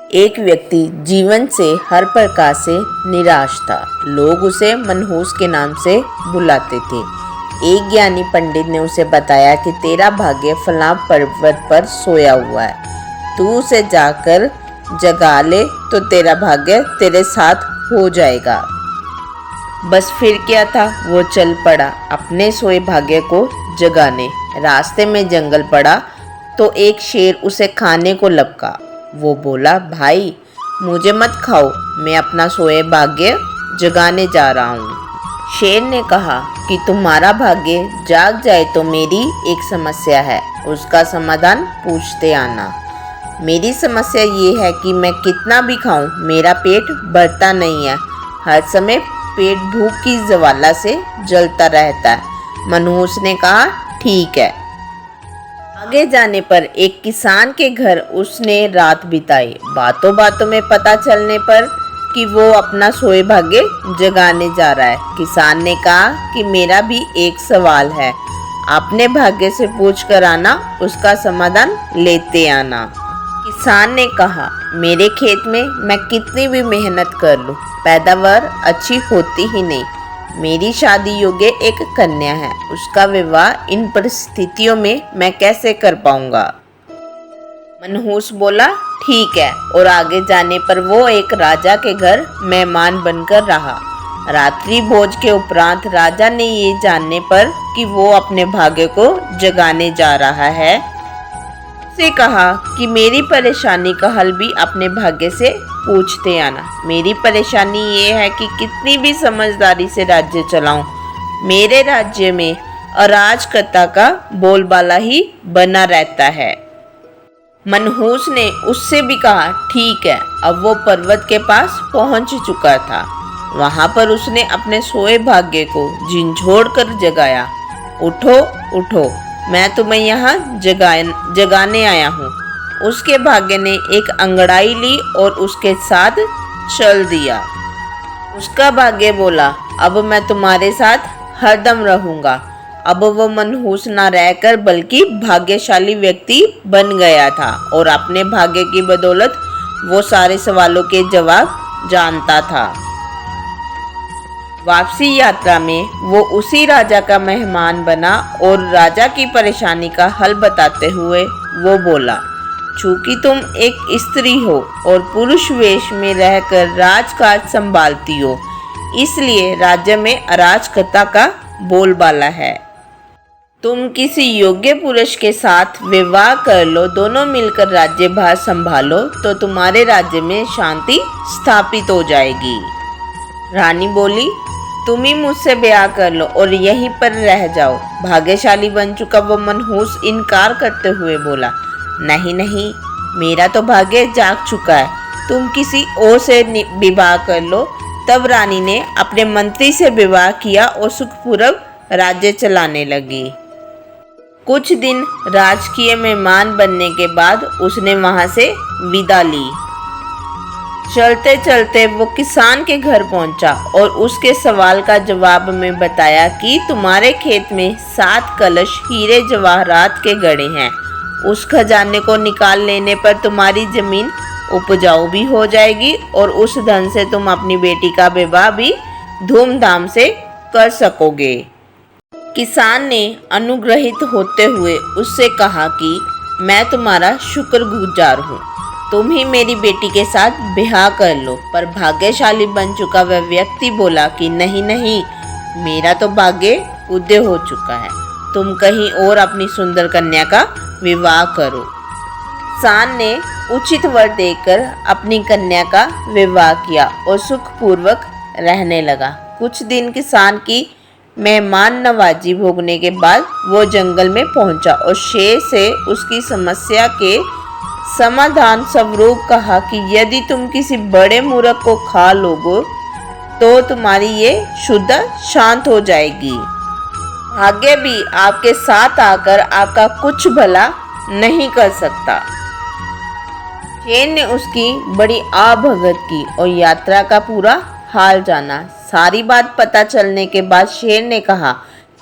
एक व्यक्ति जीवन से हर प्रकार से निराश था। लोग उसे मनहूस के नाम से बुलाते थे। एक ज्ञानी पंडित ने उसे बताया कि तेरा भाग्य फलां पर्वत पर सोया हुआ है, तू उसे जाकर जगा ले तो तेरा भाग्य तेरे साथ हो जाएगा। बस फिर क्या था, वो चल पड़ा अपने सोए भाग्य को जगाने। रास्ते में जंगल पड़ा तो एक शेर उसे खाने को लपका। वो बोला, भाई मुझे मत खाओ, मैं अपना सोए भाग्य जगाने जा रहा हूँ। शेर ने कहा कि तुम्हारा भाग्य जाग जाए तो मेरी एक समस्या है, उसका समाधान पूछते आना। मेरी समस्या ये है कि मैं कितना भी खाऊं मेरा पेट भरता नहीं है, हर समय पेट भूख की ज्वाला से जलता रहता है। मनहूस ने कहा, ठीक है। आगे जाने पर एक किसान के घर उसने रात बिताई। बातों बातों में पता चलने पर कि वो अपना सोए भाग्य जगाने जा रहा है। किसान ने कहा कि मेरा भी एक सवाल है, अपने भाग्य से पूछ कर आना, उसका समाधान लेते आना। किसान ने कहा, मेरे खेत में मैं कितनी भी मेहनत कर लूं, पैदावार अच्छी होती ही नहीं। मेरी शादी योग्य एक कन्या है, उसका विवाह इन परिस्थितियों में मैं कैसे कर पाऊंगा। मनहूस बोला, ठीक है, और आगे जाने पर वो एक राजा के घर मेहमान बनकर रहा। रात्रि भोज के उपरांत राजा ने ये जानने पर कि वो अपने भाग्य को जगाने जा रहा है, से कहा कि मेरी परेशानी का हल भी अपने भाग्य से पूछते आना। मेरी परेशानी ये है कि कितनी भी समझदारी से राज्य चलाऊं, मेरे राज्य में अराजकता का बोलबाला ही बना रहता है। मनहूस ने उससे भी कहा, ठीक है। अब वो पर्वत के पास पहुंच चुका था। वहां पर उसने अपने सोए भाग्य को झिंझोड़ कर जगाया। उठो उठो, मैं तुम्हें यहाँ जगाने आया हूँ। उसके भाग्य ने एक अंगड़ाई ली और उसके साथ चल दिया। उसका भाग्य बोला, अब मैं तुम्हारे साथ हरदम रहूंगा। अब वो मनहूस ना रहकर बल्कि भाग्यशाली व्यक्ति बन गया था और अपने भाग्य की बदौलत वो सारे सवालों के जवाब जानता था। वापसी यात्रा में वो उसी राजा का मेहमान बना और राजा की परेशानी का हल बताते हुए वो बोला, चूंकि तुम एक स्त्री हो और पुरुष वेश में रहकर राजकाज संभालती हो, इसलिए राज्य में अराजकता का बोलबाला है। तुम किसी योग्य पुरुष के साथ विवाह कर लो, दोनों मिलकर राज्यभार संभालो तो तुम्हारे राज्य में शांति स्थापित हो जाएगी। रानी बोली, तुम ही मुझसे ब्याह कर लो और यहीं पर रह जाओ। भाग्यशाली बन चुका वो मनहूस इनकार करते हुए बोला, नहीं नहीं, मेरा तो भाग्य जाग चुका है, तुम किसी और से विवाह कर लो। तब रानी ने अपने मंत्री से विवाह किया और सुखपूर्वक राज्य चलाने लगी। कुछ दिन राजकीय मेहमान बनने के बाद उसने वहां से विदा ली। चलते चलते वो किसान के घर पहुंचा और उसके सवाल का जवाब में बताया कि तुम्हारे खेत में 7 कलश हीरे जवाहरात के गड़े हैं। उस खजाने को निकाल लेने पर तुम्हारी जमीन उपजाऊ भी हो जाएगी और उस धन से तुम अपनी बेटी का विवाह भी धूमधाम से कर सकोगे। किसान ने अनुग्रहित होते हुए उससे कहा कि मैं तुम्हारा शुक्रगुजार हूँ, तुम ही मेरी बेटी के साथ ब्याह कर लो। पर भाग्यशाली बन चुका वह व्यक्ति बोला कि नहीं नहीं, मेरा तो भाग्य उदय हो चुका है, तुम कहीं और अपनी सुंदर कन्या का विवाह करो। किसान ने उचित वर देकर अपनी कन्या का विवाह किया और सुखपूर्वक रहने लगा। कुछ दिन किसान की मेहमान नवाजी भोगने के बाद वो जंगल में पहुंचा और शेर से उसकी समस्या के समाधान स्वरूप कहा कि यदि तुम किसी बड़े मूर्ख को खा लोगे तो तुम्हारी ये शुद्ध शांत हो जाएगी। भाग्य भी आपके साथ आकर आपका कुछ भला नहीं कर सकता। शेर ने उसकी बड़ी आवभगत की और यात्रा का पूरा हाल जाना। सारी बात पता चलने के बाद शेर ने कहा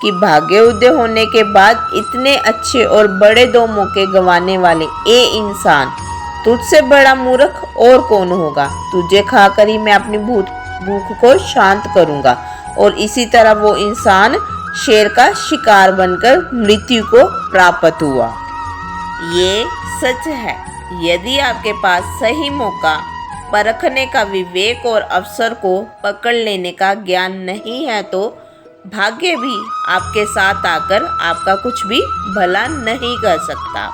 कि भाग्य उदय होने के बाद इतने अच्छे और बड़े 2 मौके गंवाने वाले इंसान तुझसे बड़ा मूर्ख और कौन होगा। तुझे खाकर ही मैं अपनी भूख को शांत करूंगा। और इसी तरह वो इंसान शेर का शिकार बनकर मृत्यु को प्राप्त हुआ। ये सच है। यदि आपके पास सही मौका परखने का विवेक और अवसर को पकड़ लेने का ज्ञान नहीं है तो भाग्य भी आपके साथ आकर आपका कुछ भी भला नहीं कर सकता।